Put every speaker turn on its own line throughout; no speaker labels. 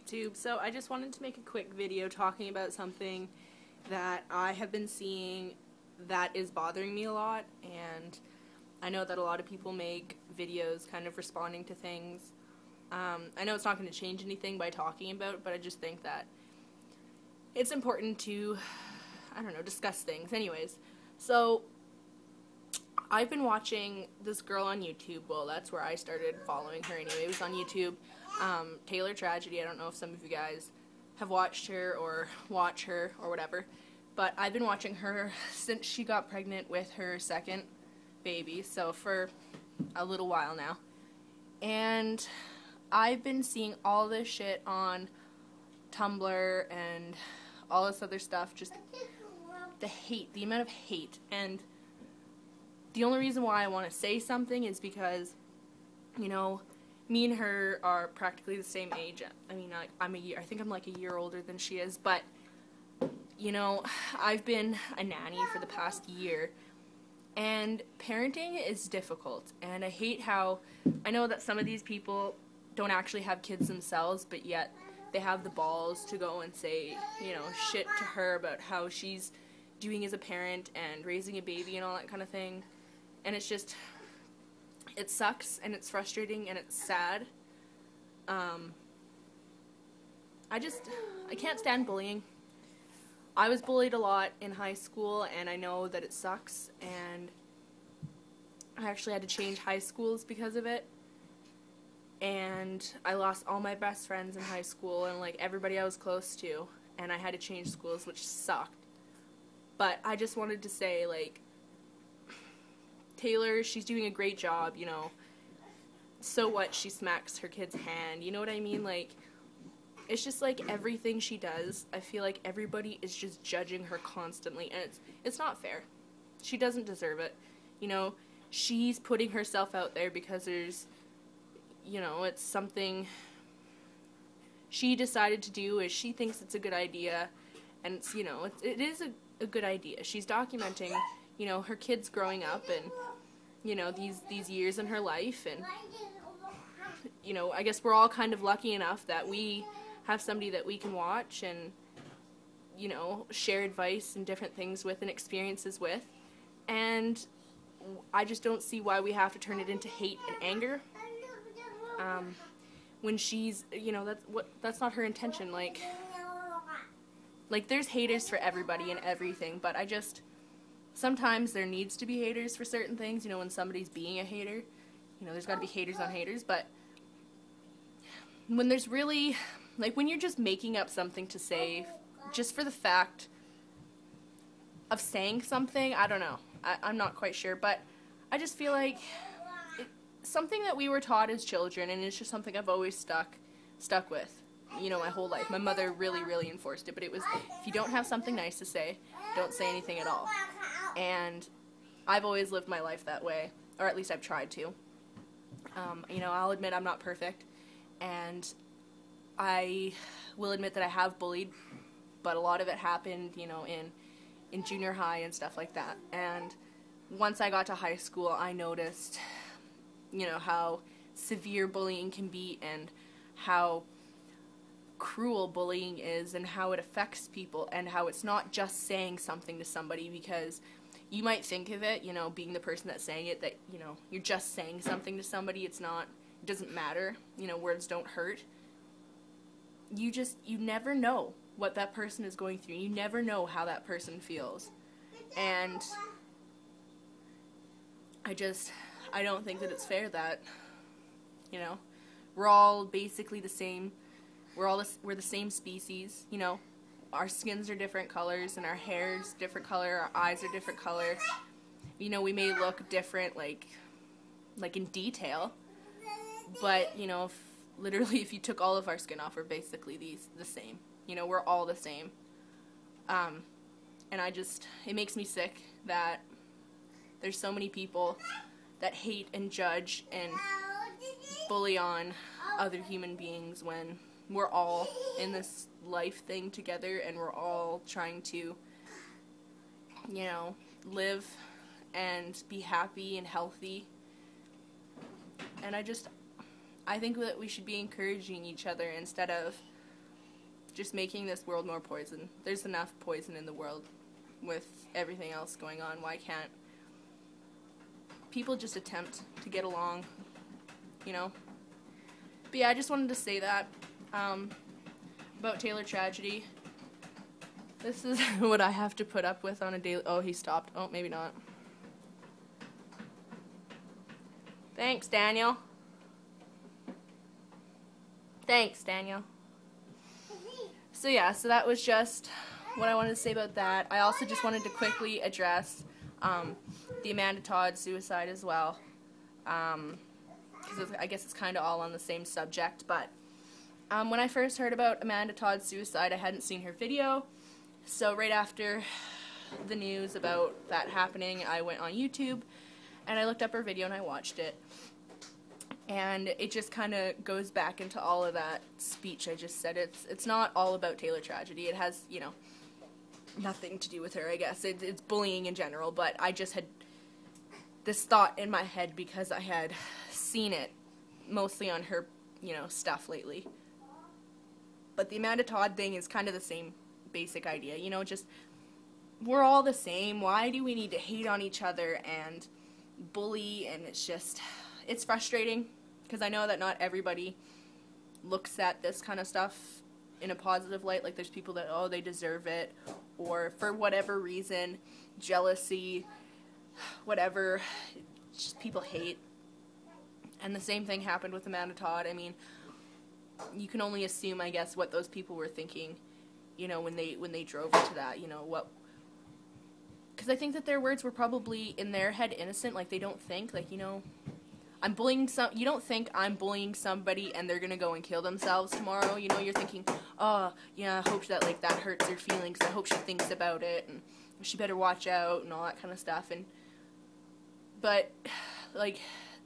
YouTube. So I just wanted to make a quick video talking about something that I have been seeing that is bothering me a lot, and I know that a lot of people make videos kind of responding to things. I know it's not going to change anything by talking about it, but I just think that it's important to, I don't know, discuss things. Anyways, so I've been watching this girl on YouTube. Well, that's where I started following her anyway. It was on YouTube. Taylertragedy. I don't know if some of you guys have watched her or watch her or whatever, but I've been watching her since she got pregnant with her second baby, so for a little while now. And I've been seeing all this shit on Tumblr and all this other stuff, just the hate, the amount of hate. And the only reason why I want to say something is because, you know, me and her are practically the same age. I mean, I think I'm like a year older than she is, but, you know, I've been a nanny for the past year, and parenting is difficult, and I hate how, I know that some of these people don't actually have kids themselves, but yet they have the balls to go and say, you know, shit to her about how she's doing as a parent and raising a baby and all that kind of thing. And it's just, it sucks, and it's frustrating, and it's sad. I can't stand bullying. I was bullied a lot in high school, and I know that it sucks, and I actually had to change high schools because of it. And I lost all my best friends in high school, and like everybody I was close to, and I had to change schools, which sucked. But I just wanted to say, like, Taylor, she's doing a great job, you know. So what, she smacks her kid's hand, you know what I mean? Like, it's just like everything she does, I feel like everybody is just judging her constantly, and it's not fair. She doesn't deserve it. You know, she's putting herself out there because there's, you know, it's something she decided to do, is she thinks it's a good idea, and it's, you know, it is a good idea. She's documenting, you know, her kids growing up, and, you know, these years in her life, and, you know, I guess we're all kind of lucky enough that we have somebody that we can watch and, you know, share advice and different things with and experiences with, and I just don't see why we have to turn it into hate and anger, when she's, you know, that's not her intention. Like there's haters for everybody and everything, but sometimes there needs to be haters for certain things, you know, when somebody's being a hater, you know, there's got to be haters on haters, but when there's really, like, when you're just making up something to say, just for the fact of saying something, I don't know, I'm not quite sure, but I just feel like something that we were taught as children, and it's just something I've always stuck with, you know, my whole life. My mother really, really enforced it, but it was, if you don't have something nice to say, don't say anything at all. And I've always lived my life that way, or at least I've tried to. You know, I'll admit I'm not perfect, and I will admit that I have bullied, but a lot of it happened, you know, in junior high and stuff like that. And once I got to high school, I noticed, you know, how severe bullying can be, and how cruel bullying is, and how it affects people, and how it's not just saying something to somebody, because you might think of it, you know, being the person that's saying it, that, you know, you're just saying something to somebody. It doesn't matter, you know, words don't hurt. You never know what that person is going through. You never know how that person feels. And I don't think that it's fair that, you know, we're all basically the same. We're the same species, you know. Our skins are different colors, and our hair's different color, our eyes are different color. You know, we may look different, like in detail, but, you know, literally if you took all of our skin off, we're basically the same. You know, we're all the same. And it makes me sick that there's so many people that hate and judge and bully on other human beings, when we're all in this life thing together, and we're all trying to, you know, live and be happy and healthy. And I think that we should be encouraging each other instead of just making this world more poison. There's enough poison in the world with everything else going on. Why can't people just attempt to get along, you know? But yeah, I just wanted to say that about Taylertragedy. This is what I have to put up with on a daily... Oh, he stopped. Oh, maybe not. Thanks, Daniel. Thanks, Daniel. So yeah, so that was just what I wanted to say about that. I also just wanted to quickly address the Amanda Todd suicide as well. Because I guess it's kind of all on the same subject. But when I first heard about Amanda Todd's suicide, I hadn't seen her video. So right after the news about that happening, I went on YouTube and I looked up her video and I watched it. And it just kind of goes back into all of that speech I just said. It's not all about Taylertragedy. It has, you know, nothing to do with her, I guess. It's bullying in general, but I just had this thought in my head because I had seen it mostly on her, you know, stuff lately. But the Amanda Todd thing is kind of the same basic idea, you know, just we're all the same. Why do we need to hate on each other and bully? And it's frustrating because I know that not everybody looks at this kind of stuff in a positive light. Like there's people that, oh, they deserve it, or for whatever reason, jealousy, whatever, just people hate. And the same thing happened with Amanda Todd. I mean, you can only assume, I guess, what those people were thinking, you know, when they drove into that, you know, what, because I think that their words were probably in their head innocent. Like they don't think, like, you know, you don't think I'm bullying somebody and they're gonna go and kill themselves tomorrow. You know, you're thinking, oh, yeah, I hope that, like, that hurts her feelings. I hope she thinks about it, and she better watch out, and all that kind of stuff. But, like,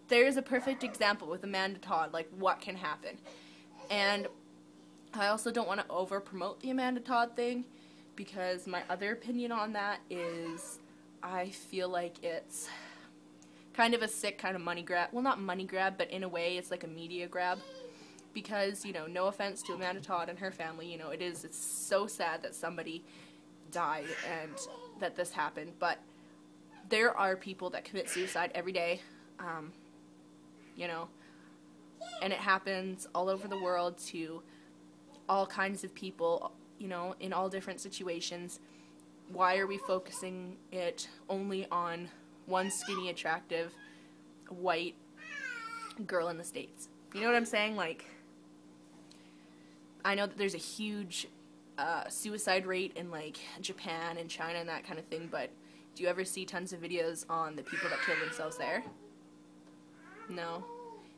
there's a perfect example with Amanda Todd, like, what can happen. And I also don't want to over-promote the Amanda Todd thing, because my other opinion on that is I feel like it's kind of a sick kind of money grab. Well, not money grab, but in a way it's like a media grab. Because, you know, no offense to Amanda Todd and her family, you know, it's so sad that somebody died and that this happened. But there are people that commit suicide every day, you know, and it happens all over the world to all kinds of people, you know, in all different situations. Why are we focusing it only on one skinny, attractive, white girl in the States? You know what I'm saying? Like, I know that there's a huge suicide rate in, like, Japan and China and that kind of thing, but do you ever see tons of videos on the people that kill themselves there? No.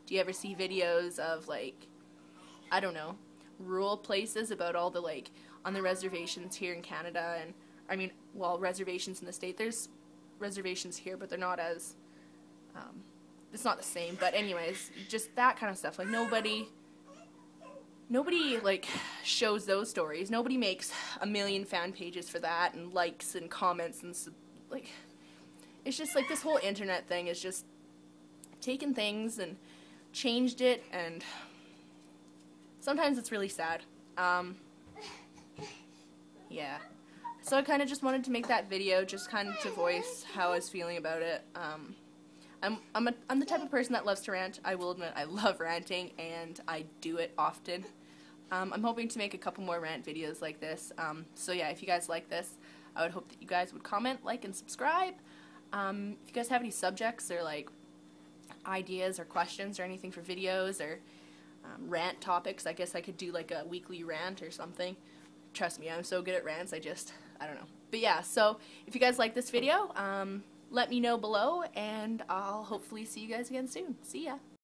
Do you ever see videos of, like, I don't know, rural places about all the, like, on the reservations here in Canada, and, I mean, well, reservations in the state, there's reservations here, but they're not as, it's not the same, but anyways, just that kind of stuff. Like, nobody, like, shows those stories. Nobody makes a million fan pages for that, and likes and comments, and, like, it's just, like, this whole internet thing is just taken things and changed it, and sometimes it's really sad. Yeah. So I kind of just wanted to make that video, just kind of to voice how I was feeling about it. I'm the type of person that loves to rant. I will admit I love ranting, and I do it often. I'm hoping to make a couple more rant videos like this. So yeah, if you guys like this, I would hope that you guys would comment, like, and subscribe. If you guys have any subjects or, like, ideas or questions or anything for videos or rant topics, I guess I could do, like, a weekly rant or something. Trust me, I'm so good at rants, I don't know. But yeah, so if you guys like this video, let me know below, and I'll hopefully see you guys again soon. See ya!